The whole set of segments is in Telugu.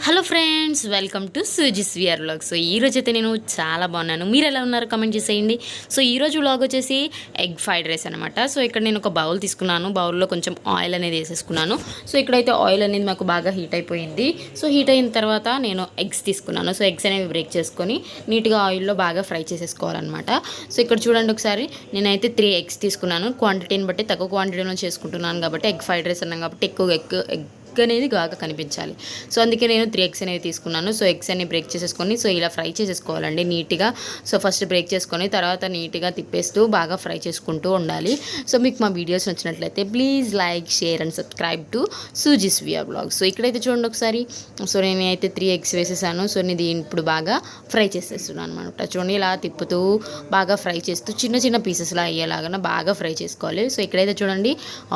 Hello friends, welcome to Suji's VR vlog. So ఈరోజు అయితే నేను చాలా బాగున్నాను. మీరు ఎలా ఉన్నారు కామెంట్ చేసేయండి. సో ఈరోజు వ్లాగ్ వచ్చేసి ఎగ్ ఫ్రైడ్ రైస్ అనమాట. సో ఇక్కడ నేను ఒక బౌల్ తీసుకున్నాను. బౌల్లో కొంచెం ఆయిల్ అనేది వేసేసుకున్నాను. సో ఇక్కడైతే ఆయిల్ అనేది మాకు బాగా హీట్ అయిపోయింది. సో హీట్ అయిన తర్వాత నేను ఎగ్స్ తీసుకున్నాను. సో ఎగ్స్ అనేవి బ్రేక్ చేసుకొని నీట్గా ఆయిల్లో బాగా ఫ్రై చేసేసుకోవాలన్నమాట. సో ఇక్కడ చూడండి ఒకసారి, నేనైతే 3 ఎగ్స్ తీసుకున్నాను. క్వాంటిటీని బట్టి తక్కువ క్వాంటిటీలో చేసుకుంటున్నాను కాబట్టి, ఎగ్ ఫ్రైడ్ రైస్ అన్నాం కాబట్టి ఎక్కువ ఎగ్ అనేది బాగా కనిపించాలి. సో అందుకే నేను 3 ఎగ్స్ అనేవి తీసుకున్నాను. సో ఎగ్స్ అన్ని బ్రేక్ చేసేసుకొని సో ఇలా ఫ్రై చేసేసుకోవాలండి నీట్గా. సో ఫస్ట్ బ్రేక్ చేసుకొని తర్వాత నీట్గా తిప్పేస్తూ బాగా ఫ్రై చేసుకుంటూ ఉండాలి. సో మీకు మా వీడియోస్ నచ్చినట్లయితే please like, share and subscribe to Suji's VR vlog. So ఇక్కడైతే చూడండి ఒకసారి, సో నేనైతే 3 ఎగ్స్ వేసేసాను. సో ఇది ఇప్పుడు బాగా ఫ్రై చేసేస్తున్నాను అనమాట. చూడండి ఇలా తిప్పుతూ బాగా ఫ్రై చేస్తూ చిన్న చిన్న పీసెస్లా అయ్యేలాగా బాగా ఫ్రై చేసుకోవాలి. సో ఇక్కడైతే చూడండి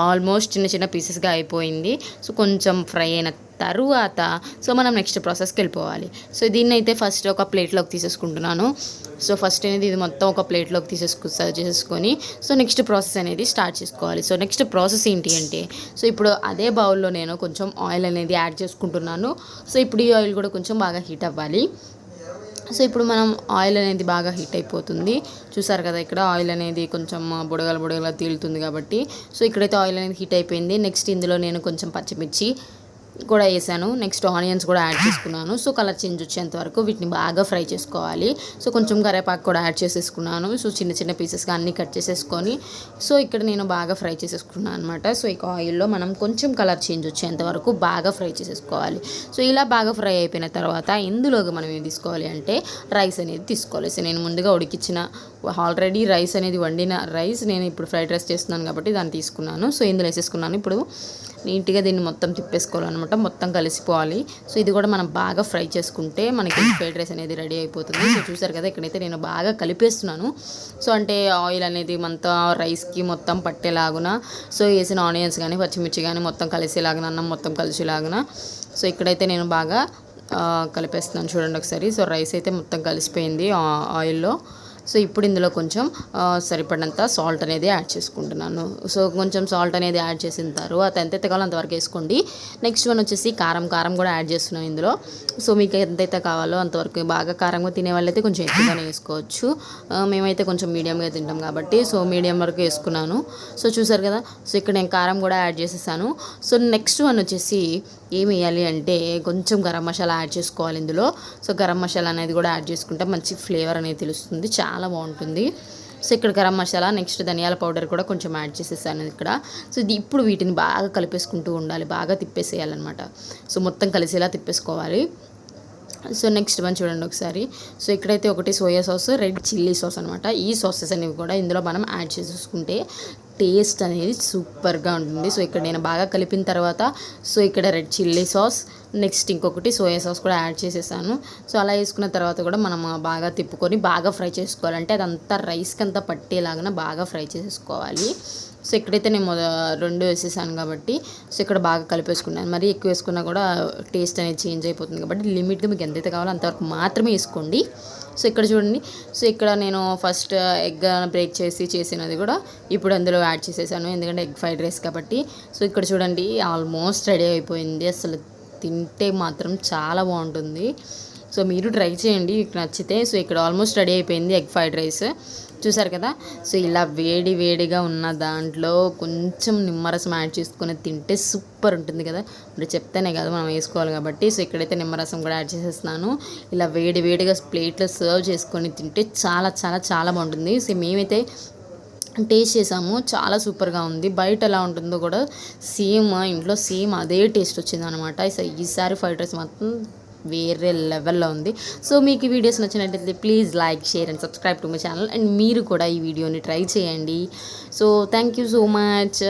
ఆల్మోస్ట్ చిన్న చిన్న పీసెస్గా అయిపోయింది. సో కొంచెం ఫ్రై అయిన తరువాత సో మనం నెక్స్ట్ ప్రాసెస్కి వెళ్ళిపోవాలి. సో దీన్ని అయితే ఫస్ట్ ఒక ప్లేట్లోకి తీసేసుకుంటున్నాను. సో ఫస్ట్ అనేది ఇది మొత్తం ఒక ప్లేట్లోకి సర్వ్ చేసేసుకొని సో నెక్స్ట్ ప్రాసెస్ అనేది స్టార్ట్ చేసుకోవాలి. సో నెక్స్ట్ ప్రాసెస్ ఏంటి అంటే, సో ఇప్పుడు అదే బౌల్లో నేను కొంచెం ఆయిల్ అనేది యాడ్ చేసుకుంటున్నాను. సో ఇప్పుడు ఈ ఆయిల్ కూడా కొంచెం బాగా హీట్ అవ్వాలి. సో ఇప్పుడు మనం ఆయిల్ అనేది బాగా హీట్ అయిపోతుంది. చూసారు కదా, ఇక్కడ ఆయిల్ అనేది కొంచెం బుడగల తేలుతుంది కాబట్టి. సో ఇక్కడైతే ఆయిల్ అనేది హీట్ అయిపోయింది. నెక్స్ట్ ఇందులో నేను కొంచెం పచ్చిమిర్చి కూడా వేసాను. నెక్స్ట్ ఆనియన్స్ కూడా యాడ్ చేసుకున్నాను. సో కలర్ చేంజ్ వచ్చేంత వరకు వీటిని బాగా ఫ్రై చేసుకోవాలి. సో కొంచెం కరివేపాకు కూడా యాడ్ చేసేసుకున్నాను. సో చిన్న చిన్న పీసెస్గా అన్నీ కట్ చేసేసుకొని సో ఇక్కడ నేను బాగా ఫ్రై చేసేసుకున్నాను అనమాట. సో ఇక ఆయిల్లో మనం కొంచెం కలర్ చేంజ్ వచ్చేంత వరకు బాగా ఫ్రై చేసేసుకోవాలి. సో ఇలా బాగా ఫ్రై అయిపోయిన తర్వాత ఇందులోకి మనం ఏం తీసుకోవాలి అంటే రైస్ అనేది తీసుకోవాలి. సో నేను ముందుగా ఉడికించిన ఆల్రెడీ రైస్ అనేది వండిన రైస్ నేను ఇప్పుడు ఫ్రైడ్ రైస్ చేస్తున్నాను కాబట్టి దాన్ని తీసుకున్నాను. సో ఇందులో వేసేసుకున్నాను. ఇప్పుడు నీట్గా దీన్ని మొత్తం తిప్పేసుకోవాలన్నమాట, మొత్తం కలిసిపోవాలి. సో ఇది కూడా మనం బాగా ఫ్రై చేసుకుంటే మనకి ఫ్రైడ్ రైస్ అనేది రెడీ అయిపోతుంది. సో చూసారు కదా, ఇక్కడైతే నేను బాగా కలిపేస్తున్నాను. సో అంటే ఆయిల్ అనేది మొత్తం రైస్కి మొత్తం పట్టేలాగున సో వేసిన ఆనియన్స్ కానీ పచ్చిమిర్చి కానీ మొత్తం కలిసేలాగా, అన్నం మొత్తం కలిసేలాగున సో ఇక్కడైతే నేను బాగా కలిపేస్తున్నాను. చూడండి ఒకసారి. సో రైస్ అయితే మొత్తం కలిసిపోయింది ఆయిల్లో. సో ఇప్పుడు ఇందులో కొంచెం సరిపడినంత సాల్ట్ అనేది యాడ్ చేసుకుంటున్నాను. సో కొంచెం సాల్ట్ అనేది యాడ్ చేసిన తర్వాత ఎంతైతే కావాలో అంతవరకు వేసుకోండి. నెక్స్ట్ వన్ వచ్చేసి కారం కూడా యాడ్ చేస్తున్నాను ఇందులో. సో మీకు ఎంతైతే కావాలో అంతవరకు, బాగా కారంగా తినే వాళ్ళైతే కొంచెం ఎక్కువగానే వేసుకోవచ్చు. మేమైతే కొంచెం మీడియంగా తింటాం కాబట్టి సో మీడియం వరకు వేసుకున్నాను. సో చూసారు కదా, సో ఇక్కడ నేను కారం కూడా యాడ్ చేసేసాను. సో నెక్స్ట్ వన్ వచ్చేసి ఏం వేయాలి అంటే కొంచెం గరం మసాలా యాడ్ చేసుకోవాలి ఇందులో. సో గరం మసాలా అనేది కూడా యాడ్ చేసుకుంటే మంచి ఫ్లేవర్ అనేది తెలుస్తుంది, చాలా బాగుంటుంది. సో ఇక్కడ గరం మసాలా, నెక్స్ట్ ధనియాల పౌడర్ కూడా కొంచెం యాడ్ చేసేసాను ఇక్కడ. సో ఇప్పుడు వీటిని బాగా కలిపేసుకుంటూ ఉండాలి, బాగా తిప్పేసేయాలన్నమాట. సో మొత్తం కలిసేలా తిప్పేసుకోవాలి. సో నెక్స్ట్ వన్ చూడండి ఒకసారి. సో ఇక్కడైతే ఒకటి soya sauce, red chilli sauce అనమాట. ఈ సాసెస్ అనేవి కూడా ఇందులో మనం యాడ్ చేసేసుకుంటే టేస్ట్ అనేది సూపర్గా ఉంటుంది. సో ఇక్కడ నేను బాగా కలిపిన తర్వాత సో ఇక్కడ రెడ్ చిల్లీ సాస్, నెక్స్ట్ ఇంకొకటి సోయా సాస్ కూడా యాడ్ చేసేసాను. సో అలా వేసుకున్న తర్వాత కూడా మనం బాగా తిప్పుకొని బాగా ఫ్రై చేసుకోవాలంటే అదంతా రైస్కి అంతా పట్టేలాగా బాగా ఫ్రై చేసేసుకోవాలి. సో ఇక్కడైతే నేను 2 వేసేసాను కాబట్టి సో ఇక్కడ బాగా కలిపేసుకున్నాను. మరీ ఎక్కువ వేసుకున్నా కూడా టేస్ట్ అనేది చేంజ్ అయిపోతుంది కాబట్టి లిమిట్గా మీకు ఎంతైతే కావాలో అంతవరకు మాత్రమే వేసుకోండి. సో ఇక్కడ చూడండి, సో ఇక్కడ నేను ఫస్ట్ ఎగ్ బ్రేక్ చేసినది కూడా ఇప్పుడు అందులో యాడ్ చేసేసాను, ఎందుకంటే ఎగ్ ఫ్రైడ్ రైస్ కాబట్టి. సో ఇక్కడ చూడండి ఆల్మోస్ట్ రెడీ అయిపోయింది. అసలు తింటే మాత్రం చాలా బాగుంటుంది. సో మీరు ట్రై చేయండి మీకు నచ్చితే. సో ఇక్కడ ఆల్మోస్ట్ రెడీ అయిపోయింది ఎగ్ ఫ్రైడ్ రైస్. చూసారు కదా. సో ఇలా వేడిగా ఉన్న దాంట్లో కొంచెం నిమ్మరసం యాడ్ చేసుకొని తింటే సూపర్ ఉంటుంది కదా. మరి చెప్తేనే కదా మనం వేసుకోవాలి కాబట్టి. సో ఇక్కడైతే నిమ్మరసం కూడా యాడ్ చేసేస్తున్నాను. ఇలా వేడిగా ప్లేట్లో సర్వ్ చేసుకొని తింటే చాలా బాగుంటుంది. సో మేమైతే టేస్ట్ చేసాము, చాలా సూపర్గా ఉంది. బయట ఎలా ఉంటుందో కూడా సేమ్ ఇంట్లో సేమ్ అదే టేస్ట్ వచ్చింది అనమాట. సో ఈసారి ఫ్రైడ్ రైస్ మాత్రం వేరే లెవెల్లో ఉంది. సో మీకు ఈ వీడియోస్ నచ్చినట్లయితే please like, share and subscribe to my channel. And మీరు కూడా ఈ వీడియోని ట్రై చేయండి. So thank you so much.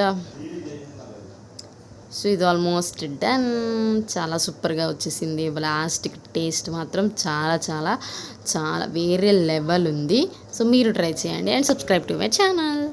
So ఇది ఆల్మోస్ట్ డన్. చాలా సూపర్గా వచ్చేసింది. లాస్ట్ టేస్ట్ మాత్రం చాలా వేరే లెవెల్ ఉంది. సో మీరు ట్రై చేయండి and subscribe to my channel.